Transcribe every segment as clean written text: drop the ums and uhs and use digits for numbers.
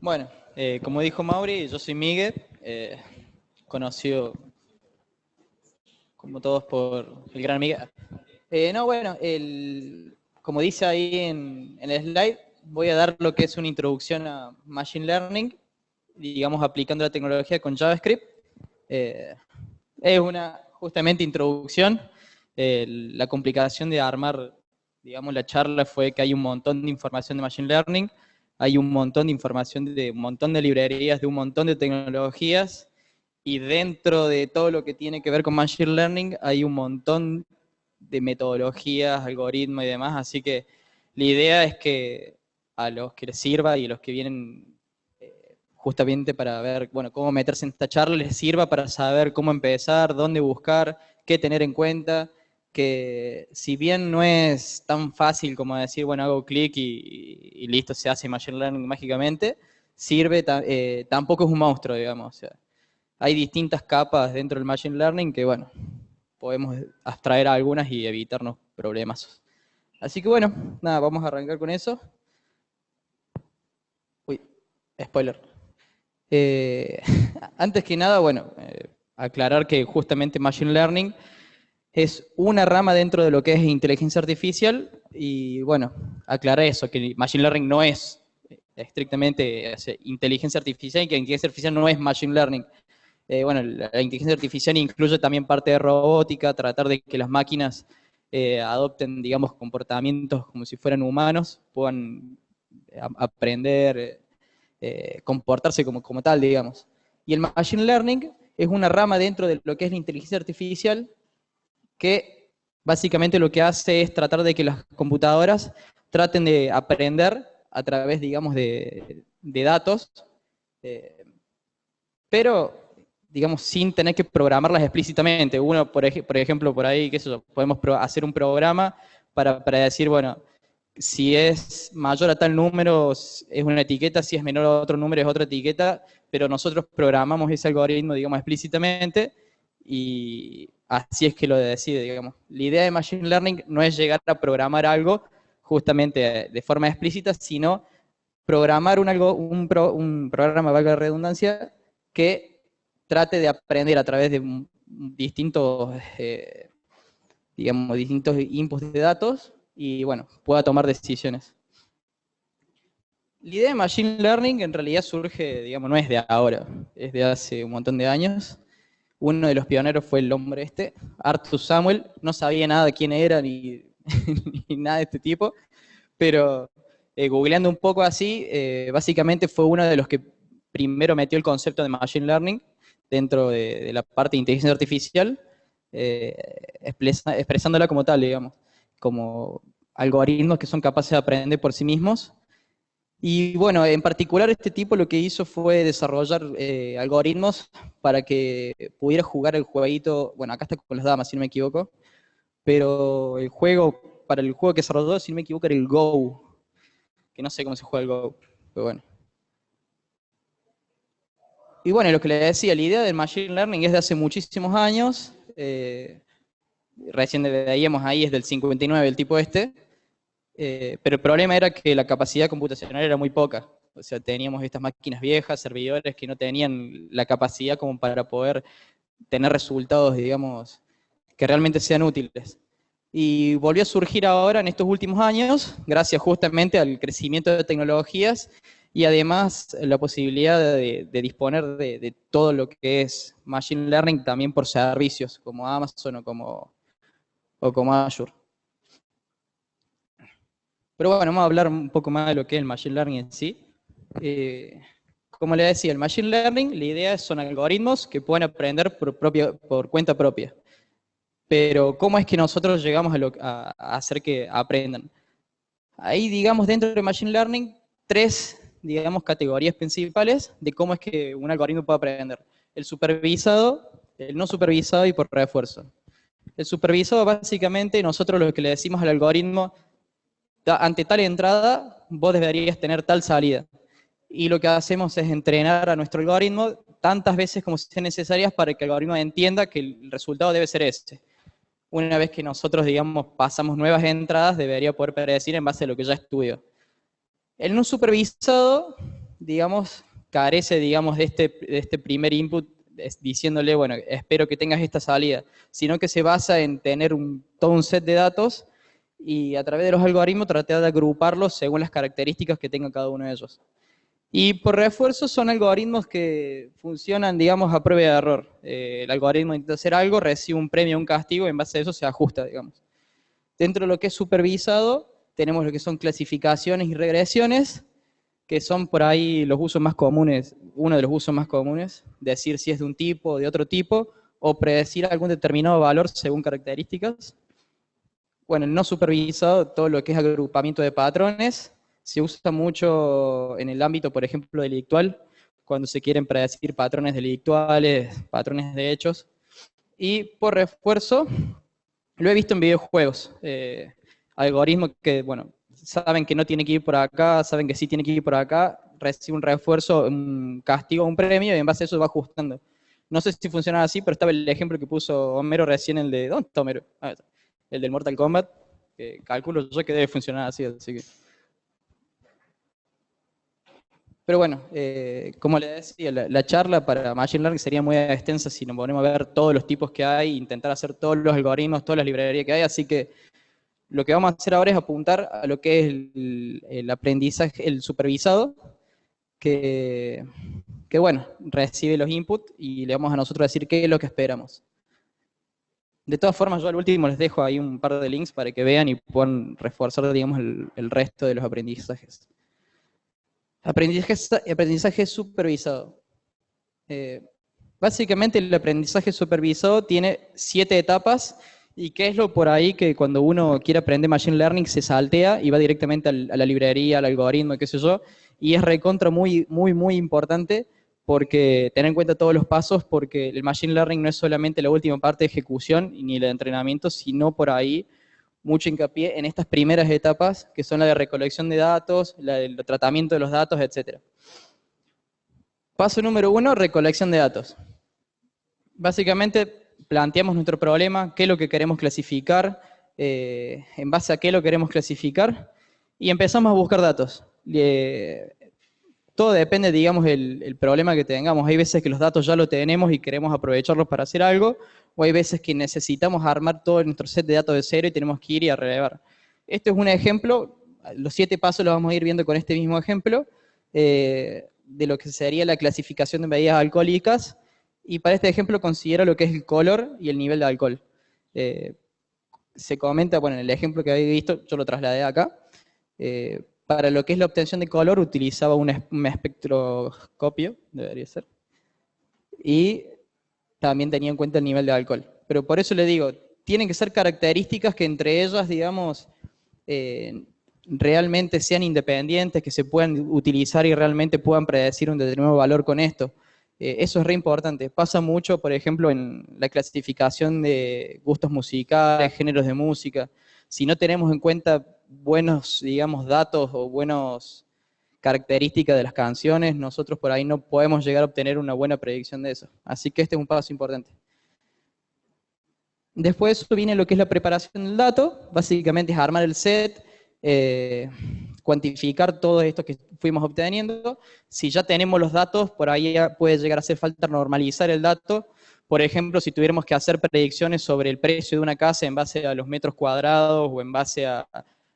Bueno, como dijo Mauri, yo soy Miguel, conocido como todos por el gran Miguel. No, bueno, como dice ahí en el slide, voy a dar lo que es una introducción a Machine Learning, digamos aplicando la tecnología con JavaScript. Es una justamente introducción. La complicación de armar, digamos, la charla fue que hay un montón de información de Machine Learning, hay un montón de información de un montón de librerías, de un montón de tecnologías, y dentro de todo lo que tiene que ver con Machine Learning hay un montón de metodologías, algoritmos y demás, así que la idea es que a los que les sirva y los que vienen justamente para ver, bueno, cómo meterse en esta charla, les sirva para saber cómo empezar, dónde buscar, qué tener en cuenta, que si bien no es tan fácil como decir, bueno, hago clic y listo, se hace Machine Learning mágicamente, sirve, tampoco es un monstruo, digamos, o sea, hay distintas capas dentro del Machine Learning que, bueno, podemos abstraer algunas y evitarnos problemas. Así que bueno, nada, vamos a arrancar con eso. Uy, spoiler. Eh, Antes que nada, bueno, aclarar que justamente Machine Learning es una rama dentro de lo que es inteligencia artificial y bueno, aclarar eso, que Machine Learning no es estrictamente inteligencia artificial y que inteligencia artificial no es Machine Learning. Bueno, la inteligencia artificial incluye también parte de robótica, tratar de que las máquinas adopten, digamos, comportamientos como si fueran humanos, puedan aprender, comportarse como tal, digamos. Y el Machine Learning es una rama dentro de lo que es la inteligencia artificial que básicamente lo que hace es tratar de que las computadoras traten de aprender a través, digamos, de datos, eh, pero, digamos, sin tener que programarlas explícitamente. Uno, por ejemplo, por ahí, qué sé yo, podemos hacer un programa para decir, bueno, si es mayor a tal número es una etiqueta, si es menor a otro número es otra etiqueta, pero nosotros programamos ese algoritmo, digamos, explícitamente y así es que lo decide, digamos. La idea de Machine Learning no es llegar a programar algo justamente de forma explícita, sino programar un programa, valga la redundancia, que trate de aprender a través de distintos, digamos, distintos inputs de datos y, bueno, pueda tomar decisiones. La idea de Machine Learning en realidad surge, digamos, no es de ahora, es de hace un montón de años. Uno de los pioneros fue el hombre este, Arthur Samuel, no sabía nada de quién era ni, ni nada de este tipo, pero googleando un poco así, básicamente fue uno de los que primero metió el concepto de Machine Learning dentro de la parte de inteligencia artificial, eh, expresándola como tal, digamos, como algoritmos que son capaces de aprender por sí mismos. Y bueno, en particular este tipo lo que hizo fue desarrollar algoritmos para que pudiera jugar el jueguito, bueno, acá está con las damas, si no me equivoco, pero para el juego que desarrolló, si no me equivoco, era el Go, que no sé cómo se juega el Go, pero bueno. Y bueno, lo que le decía, la idea del Machine Learning es de hace muchísimos años, recién veíamos ahí es del 59 el tipo este, pero el problema era que la capacidad computacional era muy poca. O sea, teníamos estas máquinas viejas, servidores que no tenían la capacidad como para poder tener resultados, digamos, que realmente sean útiles. Y volvió a surgir ahora en estos últimos años, gracias justamente al crecimiento de tecnologías y además la posibilidad de disponer de todo lo que es Machine Learning también por servicios como Amazon o como Azure. Pero bueno, vamos a hablar un poco más de lo que es el Machine Learning en sí. Como le decía, el Machine Learning, la idea son algoritmos que pueden aprender por cuenta propia. Pero ¿cómo es que nosotros llegamos a hacer que aprendan? Ahí, digamos, dentro de Machine Learning, tres, digamos, categorías principales de cómo es que un algoritmo puede aprender. El supervisado, el no supervisado y por refuerzo. El supervisado, básicamente, nosotros lo que le decimos al algoritmo, ante tal entrada, vos deberías tener tal salida. Y lo que hacemos es entrenar a nuestro algoritmo tantas veces como sean necesarias para que el algoritmo entienda que el resultado debe ser ese. Una vez que nosotros, digamos, pasamos nuevas entradas, debería poder predecir en base a lo que ya estudió. El no supervisado digamos, carece, digamos, de este primer input diciéndole, bueno, espero que tengas esta salida, sino que se basa en tener todo un set de datos y a través de los algoritmos tratar de agruparlos según las características que tenga cada uno de ellos. Y por refuerzo son algoritmos que funcionan, digamos, a prueba de error. El algoritmo intenta hacer algo, recibe un premio o un castigo, y en base a eso se ajusta, digamos. Dentro de lo que es supervisado, tenemos lo que son clasificaciones y regresiones, que son por ahí los usos más comunes, uno de los usos más comunes, decir si es de un tipo o de otro tipo, o predecir algún determinado valor según características. Bueno, el no supervisado, todo lo que es agrupamiento de patrones, se usa mucho en el ámbito, por ejemplo, delictual, cuando se quieren predecir patrones delictuales, patrones de hechos. Y por refuerzo, lo he visto en videojuegos, algoritmos que, bueno, saben que no tiene que ir por acá, saben que sí tiene que ir por acá, recibe un refuerzo, un castigo, un premio, y en base a eso va ajustando. No sé si funciona así, pero estaba el ejemplo que puso Homero recién, el de... ¿Dónde está Homero? El del Mortal Kombat, que calculo yo que debe funcionar así que... Pero bueno, como le decía, la charla para Machine Learning sería muy extensa si nos ponemos a ver todos los tipos que hay, intentar hacer todos los algoritmos, todas las librerías que hay, así que lo que vamos a hacer ahora es apuntar a lo que es el aprendizaje, el supervisado, que, bueno, recibe los inputs y le vamos a nosotros decir qué es lo que esperamos. De todas formas, yo al último les dejo ahí un par de links para que vean y puedan reforzar, digamos, el resto de los aprendizajes. Aprendizaje supervisado. Básicamente el aprendizaje supervisado tiene 7 etapas, y qué es lo por ahí que cuando uno quiere aprender Machine Learning se saltea y va directamente a la librería, al algoritmo, qué sé yo, y es recontra muy, muy, muy importante porque tener en cuenta todos los pasos, porque el Machine Learning no es solamente la última parte de ejecución ni el de entrenamiento, sino por ahí mucho hincapié en estas primeras etapas, que son la de recolección de datos, la del tratamiento de los datos, etc. Paso número 1, recolección de datos. Básicamente planteamos nuestro problema, qué es lo que queremos clasificar, en base a qué lo queremos clasificar, y empezamos a buscar datos. Todo depende, digamos, el problema que tengamos. Hay veces que los datos ya lo tenemos y queremos aprovecharlos para hacer algo, o hay veces que necesitamos armar todo nuestro set de datos de cero y tenemos que ir y a relevar. Este es un ejemplo, los 7 pasos los vamos a ir viendo con este mismo ejemplo, de lo que sería la clasificación de bebidas alcohólicas, y para este ejemplo considero lo que es el color y el nivel de alcohol. Se comenta, bueno, en el ejemplo que habéis visto, yo lo trasladé acá, para lo que es la obtención de color utilizaba un espectroscopio, debería ser, y también tenía en cuenta el nivel de alcohol. Pero por eso le digo, tienen que ser características que entre ellas, digamos, realmente sean independientes, que se puedan utilizar y realmente puedan predecir un determinado valor con esto. Eso es re importante. Pasa mucho, por ejemplo, en la clasificación de gustos musicales, géneros de música. Si no tenemos en cuenta buenos, digamos, datos o buenas características de las canciones, nosotros por ahí no podemos llegar a obtener una buena predicción de eso. Así que este es un paso importante. Después de eso viene lo que es la preparación del dato. Básicamente es armar el set, cuantificar todo esto que fuimos obteniendo. Si ya tenemos los datos, por ahí puede llegar a hacer falta normalizar el dato. Por ejemplo, si tuviéramos que hacer predicciones sobre el precio de una casa en base a los metros cuadrados o en base a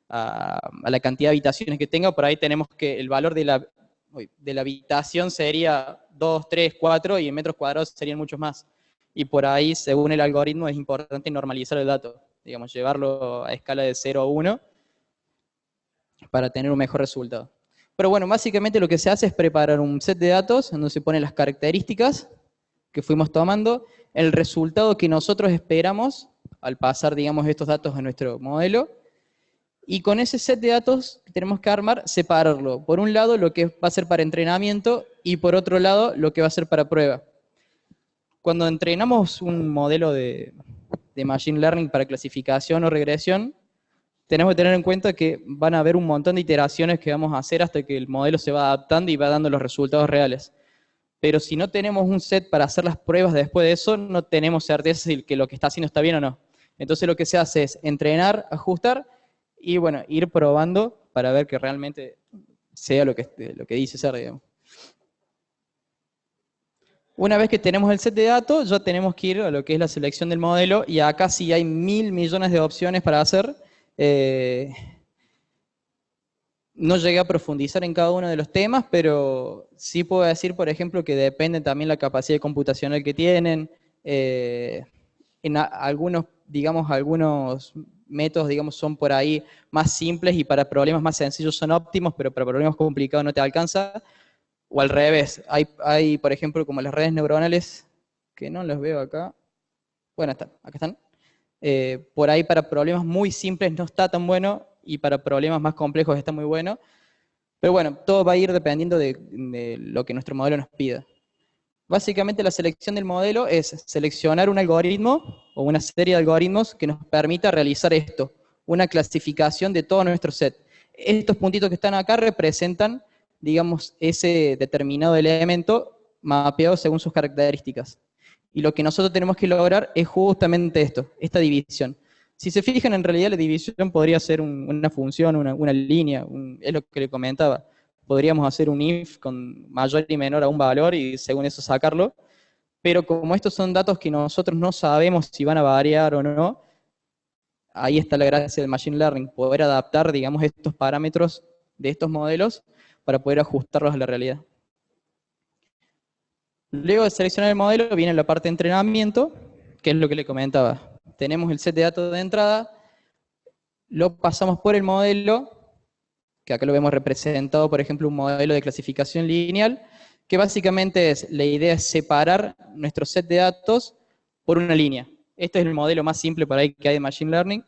la cantidad de habitaciones que tenga, por ahí tenemos que el valor de la habitación sería 2, 3, 4 y en metros cuadrados serían muchos más. Y por ahí, según el algoritmo, es importante normalizar el dato, digamos, llevarlo a escala de 0 a 1 para tener un mejor resultado. Pero bueno, básicamente lo que se hace es preparar un set de datos en donde se ponen las características que fuimos tomando, el resultado que nosotros esperamos al pasar, digamos, estos datos a nuestro modelo, y con ese set de datos que tenemos que armar, separarlo. Por un lado, lo que va a ser para entrenamiento, y por otro lado, lo que va a ser para prueba. Cuando entrenamos un modelo de Machine Learning para clasificación o regresión, tenemos que tener en cuenta que van a haber un montón de iteraciones que vamos a hacer hasta que el modelo se va adaptando y va dando los resultados reales. Pero si no tenemos un set para hacer las pruebas después de eso, no tenemos certeza de que lo que está haciendo está bien o no. Entonces lo que se hace es entrenar, ajustar y bueno, ir probando para ver que realmente sea lo que dice ser, digamos. Una vez que tenemos el set de datos, ya tenemos que ir a lo que es la selección del modelo, y acá sí hay 1000 millones de opciones para hacer. Eh, no llegué a profundizar en cada uno de los temas, pero sí puedo decir, por ejemplo, que depende también la capacidad computacional que tienen. Algunos, digamos, algunos métodos, digamos, son por ahí más simples y para problemas más sencillos son óptimos, pero para problemas complicados no te alcanza. O al revés, hay, por ejemplo, como las redes neuronales, que no los veo acá. Bueno, acá están. Por ahí para problemas muy simples no está tan bueno y para problemas más complejos está muy bueno. Pero bueno, todo va a ir dependiendo de lo que nuestro modelo nos pida. Básicamente la selección del modelo es seleccionar un algoritmo o una serie de algoritmos que nos permita realizar esto, una clasificación de todo nuestro set. Estos puntitos que están acá representan, digamos, ese determinado elemento mapeado según sus características. Y lo que nosotros tenemos que lograr es justamente esto, esta división. Si se fijan, en realidad la división podría ser una función, una línea, es lo que le comentaba. Podríamos hacer un if con mayor y menor a un valor y según eso sacarlo, pero como estos son datos que nosotros no sabemos si van a variar o no, ahí está la gracia del Machine Learning, poder adaptar, digamos, estos parámetros de estos modelos para poder ajustarlos a la realidad. Luego de seleccionar el modelo viene la parte de entrenamiento, que es lo que le comentaba. Tenemos el set de datos de entrada, lo pasamos por el modelo, que acá lo vemos representado, por ejemplo, un modelo de clasificación lineal, que básicamente la idea es separar nuestro set de datos por una línea. Este es el modelo más simple por ahí que hay de Machine Learning,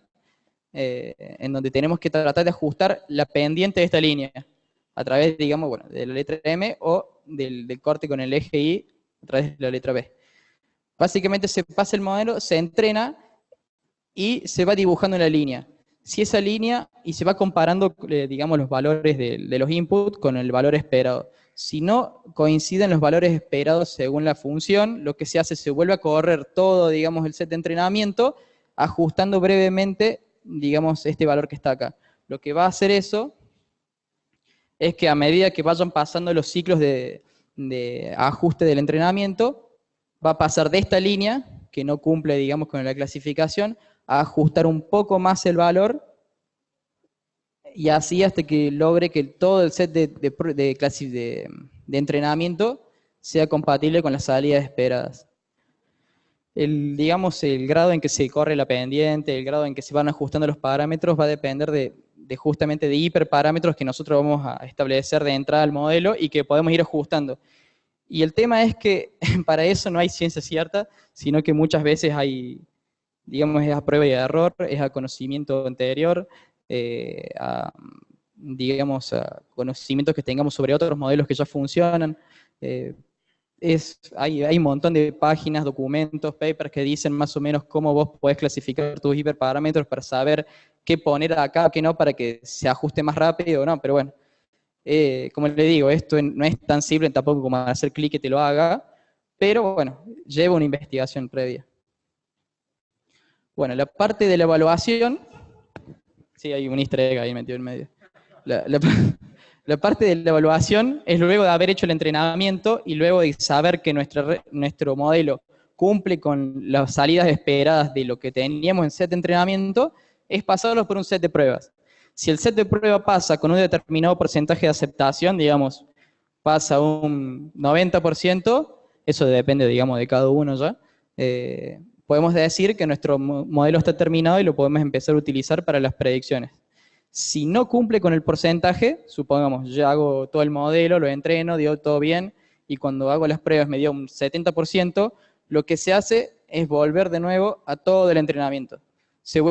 en donde tenemos que tratar de ajustar la pendiente de esta línea, a través, digamos, bueno, de la letra M o del corte con el eje Y a través de la letra B. Básicamente se pasa el modelo, se entrena y se va dibujando la línea. Si esa línea, y se va comparando, digamos, los valores de los inputs con el valor esperado. Si no coinciden los valores esperados según la función, lo que se hace, se vuelve a correr todo, digamos, el set de entrenamiento, ajustando brevemente, digamos, este valor que está acá. Lo que va a hacer eso es que a medida que vayan pasando los ciclos de ajuste del entrenamiento, va a pasar de esta línea, que no cumple, digamos, con la clasificación, a ajustar un poco más el valor, y así hasta que logre que todo el set de entrenamiento sea compatible con las salidas esperadas. Digamos, el grado en que se corre la pendiente, el grado en que se van ajustando los parámetros va a depender justamente de hiperparámetros que nosotros vamos a establecer de entrada al modelo y que podemos ir ajustando. Y el tema es que para eso no hay ciencia cierta, sino que muchas veces hay, digamos, es a prueba y error, es a conocimiento anterior, digamos, a conocimientos que tengamos sobre otros modelos que ya funcionan. Hay un montón de páginas, documentos, papers que dicen más o menos cómo vos podés clasificar tus hiperparámetros para saber qué poner acá, qué no, para que se ajuste más rápido, ¿no? Pero bueno, como le digo, esto no es tan simple tampoco como hacer clic y te lo haga, pero bueno, lleva una investigación previa. Bueno, la parte de la evaluación, sí, hay un easter egg ahí metido en medio. La parte de la evaluación es luego de haber hecho el entrenamiento y luego de saber que nuestro modelo cumple con las salidas esperadas de lo que teníamos en set de entrenamiento, es pasarlo por un set de pruebas. Si el set de prueba pasa con un determinado porcentaje de aceptación, digamos, pasa un 90%, eso depende, digamos, de cada uno ya, podemos decir que nuestro modelo está terminado y lo podemos empezar a utilizar para las predicciones. Si no cumple con el porcentaje, supongamos, yo hago todo el modelo, lo entreno, dio todo bien, y cuando hago las pruebas me dio un 70%, lo que se hace es volver de nuevo a todo el entrenamiento. Se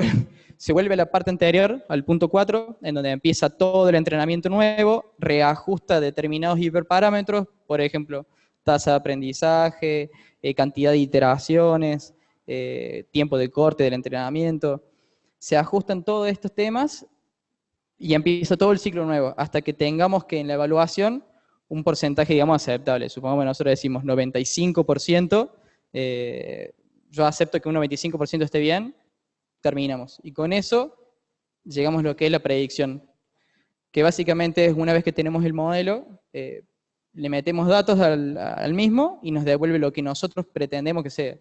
vuelve a la parte anterior, al punto 4, en donde empieza todo el entrenamiento nuevo, reajusta determinados hiperparámetros, por ejemplo, tasa de aprendizaje, cantidad de iteraciones, tiempo de corte del entrenamiento. Se ajustan todos estos temas y empieza todo el ciclo nuevo, hasta que tengamos que en la evaluación un porcentaje, digamos, aceptable. Supongamos que nosotros decimos 95%, yo acepto que un 95% esté bien, terminamos. Y con eso llegamos a lo que es la predicción, que básicamente es una vez que tenemos el modelo, le metemos datos al mismo y nos devuelve lo que nosotros pretendemos que sea.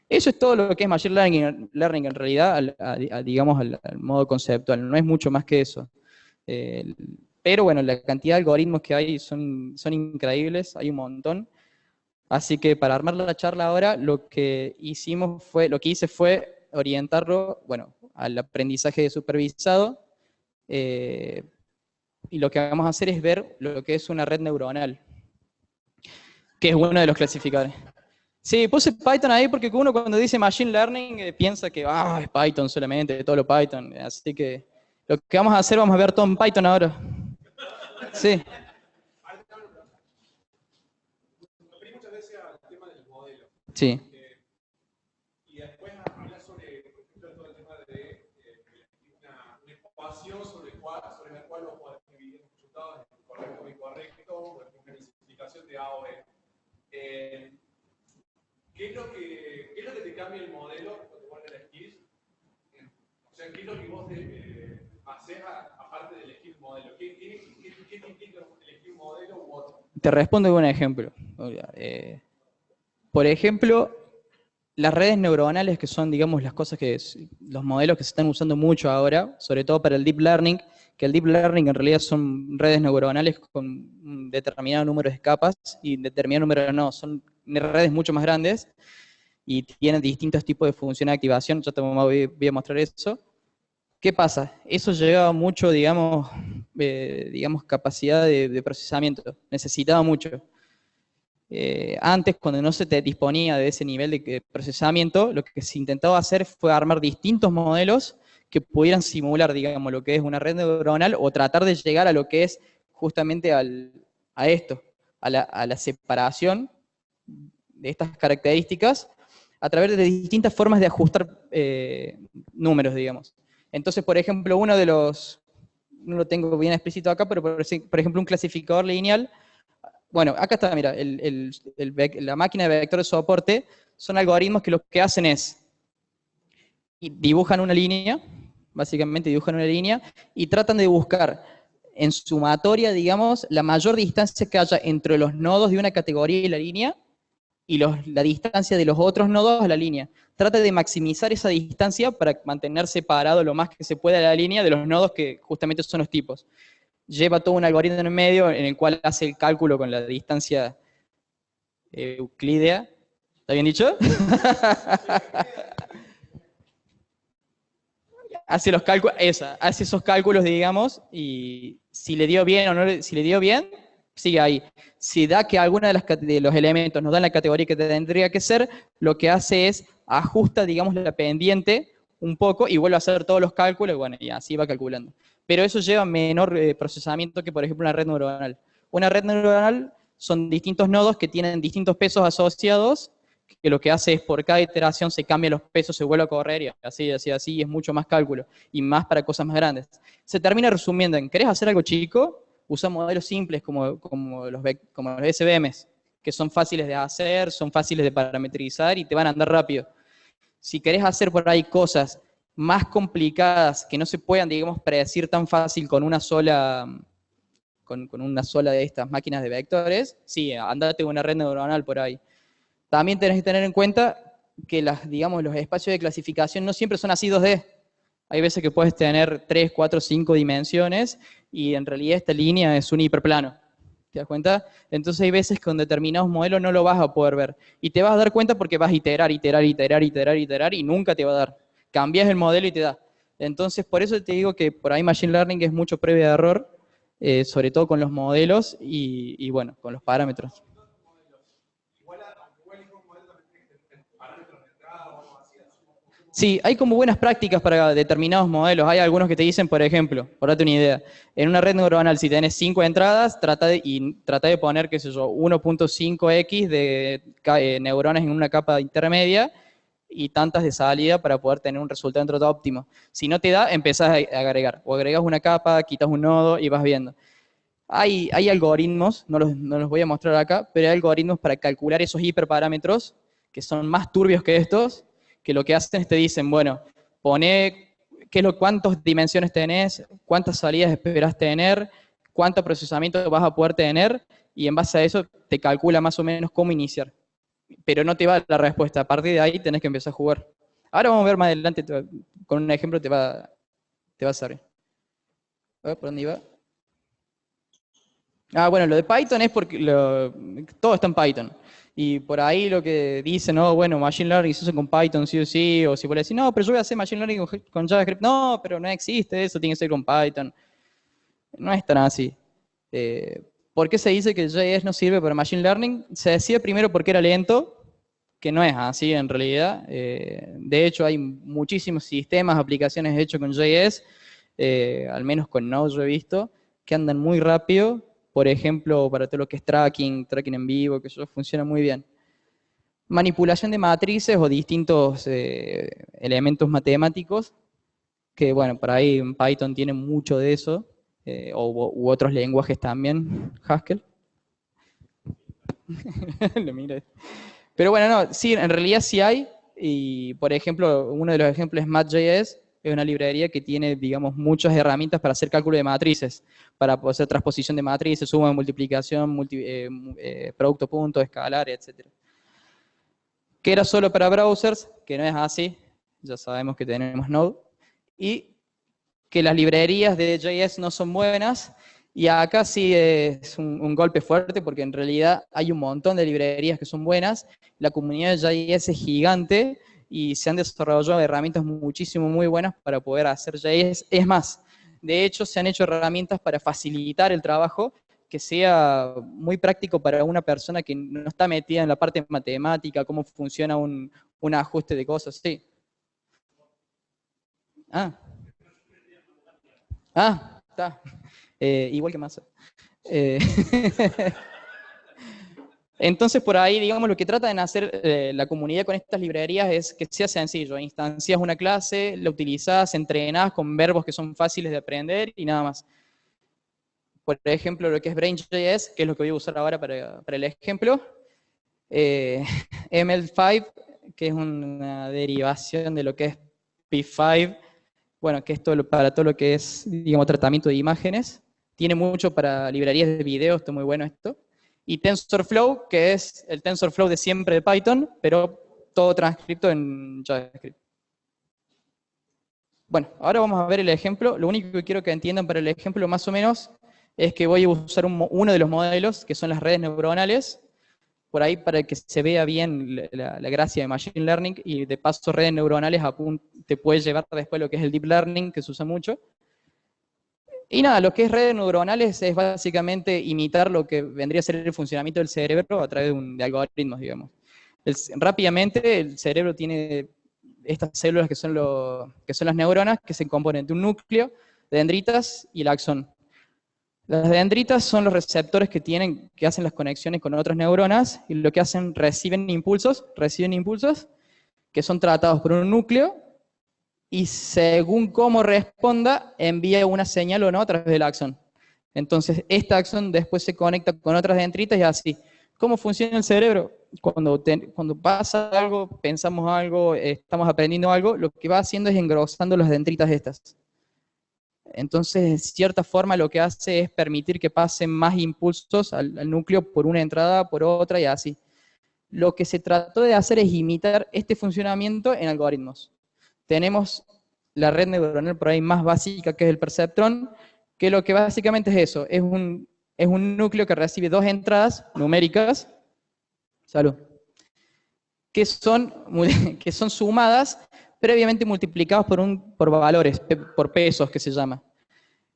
Eso es todo lo que es Machine Learning en realidad, digamos, al modo conceptual, no es mucho más que eso. Pero bueno, la cantidad de algoritmos que hay son increíbles, hay un montón. Así que para armar la charla ahora, lo que hice fue orientarlo, bueno, al aprendizaje supervisado, y lo que vamos a hacer es ver lo que es una red neuronal, que es uno de los clasificadores. Sí, puse Python ahí porque uno cuando dice Machine Learning piensa que es Python solamente, todo lo Python. Así que lo que vamos a hacer, vamos a ver todo en Python ahora. Sí. Muchas veces al tema del modelo. Sí. Y después hablar sobre, por ejemplo, todo el tema de una ecuación sobre la cual vos podés dividir los resultados en correcto o incorrecto, o en una clasificación de A o B. ¿Qué es lo que te cambia el modelo cuando vos elegís? O sea, ¿qué es lo que vos haces aparte de elegir modelo? ¿Qué implica elegir un modelo u otro? Te respondo con un ejemplo. Por ejemplo, las redes neuronales, que son, digamos, los modelos que se están usando mucho ahora, sobre todo para el Deep Learning, que el Deep Learning en realidad son redes neuronales con un determinado número de capas, y determinado número no, son redes mucho más grandes, y tienen distintos tipos de función de activación, yo te voy a mostrar eso. ¿Qué pasa? Eso lleva mucho, digamos, capacidad de procesamiento, necesitaba mucho. Antes, cuando no se te disponía de ese nivel de procesamiento, lo que se intentaba hacer fue armar distintos modelos que pudieran simular, digamos, lo que es una red neuronal o tratar de llegar a lo que es justamente a la separación de estas características a través de distintas formas de ajustar números, digamos. Entonces, por ejemplo, no lo tengo bien explícito acá, pero por ejemplo, un clasificador lineal. Bueno, acá está, mira, la máquina de vector de soporte son algoritmos que lo que hacen es dibujan una línea, básicamente dibujan una línea, y tratan de buscar en sumatoria, digamos, la mayor distancia que haya entre los nodos de una categoría y la línea, y la distancia de los otros nodos a la línea. Trata de maximizar esa distancia para mantener separado lo más que se pueda la línea de los nodos que justamente son los tipos. Lleva todo un algoritmo en el medio en el cual hace el cálculo con la distancia euclídea. ¿Está bien dicho? Hace esos cálculos, digamos, y si le dio bien o no, si le dio bien, sigue ahí. Si da que alguno de los elementos nos da la categoría que tendría que ser, lo que hace es ajusta, digamos, la pendiente un poco y vuelve a hacer todos los cálculos, y bueno, y así va calculando. Pero eso lleva menor procesamiento que, por ejemplo, una red neuronal. Una red neuronal son distintos nodos que tienen distintos pesos asociados, que lo que hace es por cada iteración se cambian los pesos, se vuelve a correr, y así, y es mucho más cálculo, y más para cosas más grandes. Se termina resumiendo en, ¿querés hacer algo chico? Usa modelos simples como los SVMs, que son fáciles de hacer, son fáciles de parametrizar y te van a andar rápido. Si querés hacer por ahí cosas más complicadas que no se puedan, digamos, predecir tan fácil con una sola de estas máquinas de vectores, sí, andate con una red neuronal por ahí. También tenés que tener en cuenta que los espacios de clasificación no siempre son así 2D. Hay veces que puedes tener 3, 4, 5 dimensiones y en realidad esta línea es un hiperplano. ¿Te das cuenta? Entonces hay veces que con determinados modelos no lo vas a poder ver. Y te vas a dar cuenta porque vas a iterar y nunca te va a dar. Cambias el modelo y te da. Entonces por eso te digo que por ahí Machine Learning es mucho prueba de error, sobre todo con los modelos y bueno, con los parámetros. Sí, hay como buenas prácticas para determinados modelos. Hay algunos que te dicen, por ejemplo, por darte una idea, en una red neuronal, si tenés 5 entradas, trata de poner, qué sé yo, 1.5x de neuronas en una capa intermedia y tantas de salida para poder tener un resultado dentro de todo óptimo. Si no te da, empezás a agregar. O agregas una capa, quitas un nodo y vas viendo. Hay algoritmos, no los voy a mostrar acá, pero hay algoritmos para calcular esos hiperparámetros que son más turbios que estos, que lo que hacen es te dicen, bueno, pone cuántas dimensiones tenés, cuántas salidas esperás tener, cuánto procesamiento vas a poder tener, y en base a eso te calcula más o menos cómo iniciar. Pero no te va a dar la respuesta, a partir de ahí tenés que empezar a jugar. Ahora vamos a ver más adelante, con un ejemplo te va a servir. A ver, ¿por dónde iba? Ah, bueno, lo de Python es porque todo está en Python. Y por ahí lo que dicen, no, bueno, Machine Learning se hace con Python sí o sí, o si puede decir, no, pero yo voy a hacer Machine Learning con JavaScript. No, pero no existe eso, tiene que ser con Python. No es tan así. ¿Por qué se dice que JS no sirve para Machine Learning? Se decía primero porque era lento, que no es así en realidad. De hecho, hay muchísimos sistemas, aplicaciones hechos con JS, al menos con Node yo he visto, que andan muy rápido. Por ejemplo, para todo lo que es tracking en vivo, que eso funciona muy bien. Manipulación de matrices o distintos elementos matemáticos, que bueno, por ahí en Python tiene mucho de eso, u otros lenguajes también, Haskell. Lo miro. Pero bueno, no, sí, en realidad sí hay, y por ejemplo, uno de los ejemplos es Math.js, es una librería que tiene, digamos, muchas herramientas para hacer cálculo de matrices, para hacer transposición de matrices, suma, multiplicación, producto punto, escalar, etc. Que era solo para browsers, que no es así, ya sabemos que tenemos Node, y que las librerías de JS no son buenas, y acá sí es un golpe fuerte, porque en realidad hay un montón de librerías que son buenas, la comunidad de JS es gigante, y se han desarrollado herramientas muchísimo muy buenas para poder hacer JS. Es más, de hecho se han hecho herramientas para facilitar el trabajo, que sea muy práctico para una persona que no está metida en la parte matemática, cómo funciona un ajuste de cosas, sí. Ah, está. Igual que Massa. Eh, Entonces, por ahí, digamos, lo que trata de hacer la comunidad con estas librerías es que sea sencillo. Instancias una clase, la utilizás, entrenás con verbos que son fáciles de aprender y nada más. Por ejemplo, lo que es Brain.js, que es lo que voy a usar ahora para el ejemplo. ML5, que es una derivación de lo que es P5, bueno, que es para todo lo que es, digamos, tratamiento de imágenes. Tiene mucho para librerías de video, está muy bueno esto. Y TensorFlow, que es el TensorFlow de siempre de Python, pero todo transcripto en JavaScript. Bueno, ahora vamos a ver el ejemplo. Lo único que quiero que entiendan para el ejemplo más o menos es que voy a usar uno de los modelos, que son las redes neuronales, por ahí para que se vea bien la gracia de Machine Learning, y de paso redes neuronales te puede llevar después lo que es el Deep Learning, que se usa mucho. Y nada, lo que es redes neuronales es básicamente imitar lo que vendría a ser el funcionamiento del cerebro a través de algoritmos, digamos. Rápidamente, el cerebro tiene estas células que son las neuronas, que se componen de un núcleo, de dendritas y el axón. Las dendritas son los receptores que hacen las conexiones con otras neuronas, y lo que hacen, reciben impulsos que son tratados por un núcleo, y según cómo responda, envía una señal o no a través del axón. Entonces, este axón después se conecta con otras dendritas y así. ¿Cómo funciona el cerebro? Cuando pasa algo, pensamos algo, estamos aprendiendo algo, lo que va haciendo es engrosando las dendritas estas. Entonces, de cierta forma, lo que hace es permitir que pasen más impulsos al núcleo por una entrada, por otra y así. Lo que se trató de hacer es imitar este funcionamiento en algoritmos. Tenemos la red neuronal por ahí más básica, que es el perceptrón, que lo que básicamente es eso, es un núcleo que recibe dos entradas numéricas, salud, que son sumadas, previamente multiplicadas por valores, por pesos que se llama.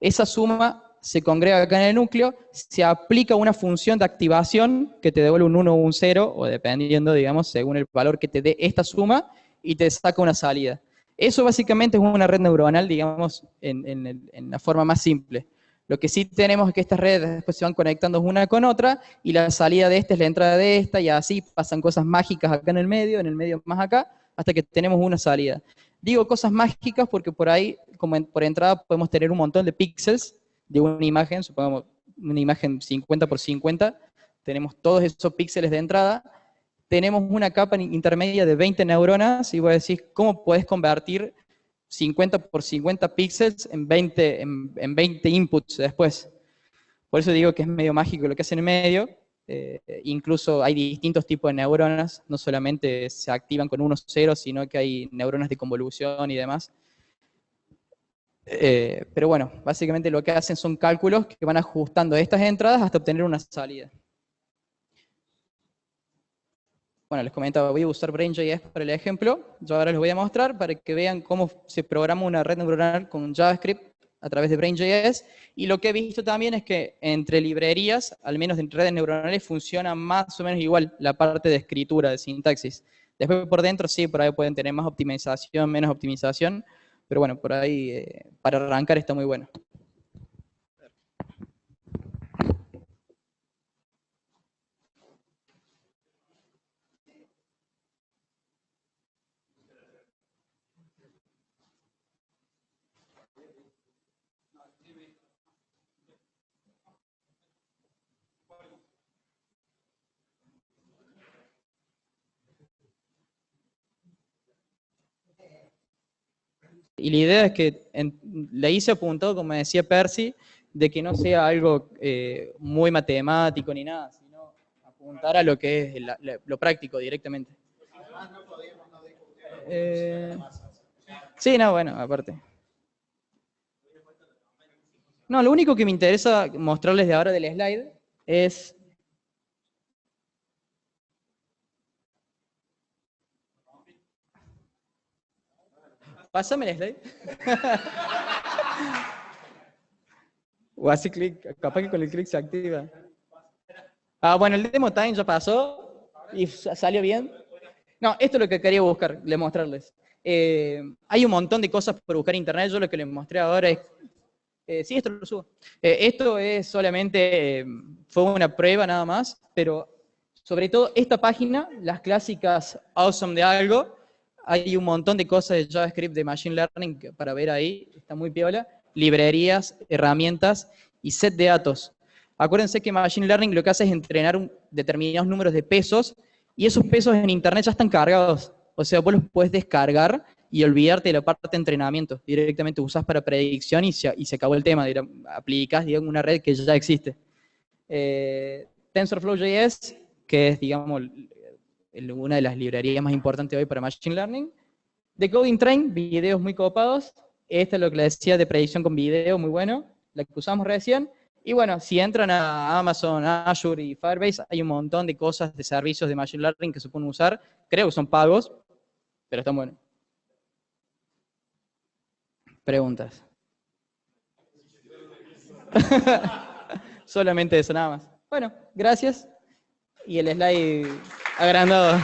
Esa suma se congrega acá en el núcleo, se aplica una función de activación que te devuelve un 1 o un 0, o dependiendo, digamos, según el valor que te dé esta suma, y te saca una salida. Eso básicamente es una red neuronal, digamos, en la forma más simple. Lo que sí tenemos es que estas redes después se van conectando una con otra, y la salida de esta es la entrada de esta, y así pasan cosas mágicas acá en el medio más acá, hasta que tenemos una salida. Digo cosas mágicas porque por ahí, como por entrada, podemos tener un montón de píxeles de una imagen, supongamos una imagen 50 por 50, tenemos todos esos píxeles de entrada, tenemos una capa intermedia de 20 neuronas, y voy a decir, ¿cómo puedes convertir 50 por 50 píxeles en 20 inputs después? Por eso digo que es medio mágico lo que hacen en medio. Incluso hay distintos tipos de neuronas, no solamente se activan con unos ceros, sino que hay neuronas de convolución y demás. Pero bueno, básicamente lo que hacen son cálculos que van ajustando estas entradas hasta obtener una salida. Bueno, les comentaba, voy a usar Brain.js para el ejemplo. Yo ahora les voy a mostrar para que vean cómo se programa una red neuronal con JavaScript a través de Brain.js. Y lo que he visto también es que entre librerías, al menos en redes neuronales, funciona más o menos igual la parte de escritura, de sintaxis. Después por dentro sí, por ahí pueden tener más optimización, menos optimización. Pero bueno, por ahí para arrancar está muy bueno. Y la idea es que la hice apuntado, como decía Percy, de que no sea algo muy matemático ni nada, sino apuntar a lo que es lo práctico directamente. Sí, no, bueno, aparte. No, lo único que me interesa mostrarles de ahora del slide es... Pásame el slide. O así clic, capaz que con el clic se activa. Ah, bueno, el demo time ya pasó y salió bien. No, esto es lo que quería buscar, mostrarles. Hay un montón de cosas por buscar en internet. Yo lo que les mostré ahora es... sí, esto lo subo. Esto es solamente, fue una prueba nada más, pero sobre todo esta página, las clásicas awesome de algo, hay un montón de cosas de JavaScript, de Machine Learning para ver ahí, está muy piola. Librerías, herramientas y set de datos. Acuérdense que Machine Learning lo que hace es entrenar determinados números de pesos y esos pesos en internet ya están cargados. O sea, vos los puedes descargar y olvidarte de la parte de entrenamiento. Directamente usás para predicción y se acabó el tema. Aplicás, digamos, una red que ya existe. TensorFlow.js, que es, digamos, una de las librerías más importantes hoy para Machine Learning. Decoding Train, videos muy copados. Esta es lo que les decía de predicción con video, muy bueno. La que usamos recién. Y bueno, si entran a Amazon, Azure y Firebase, hay un montón de cosas, de servicios de Machine Learning que se pueden usar. Creo que son pagos, pero están buenos. Preguntas. Solamente eso, nada más. Bueno, gracias. Y el slide agrandado.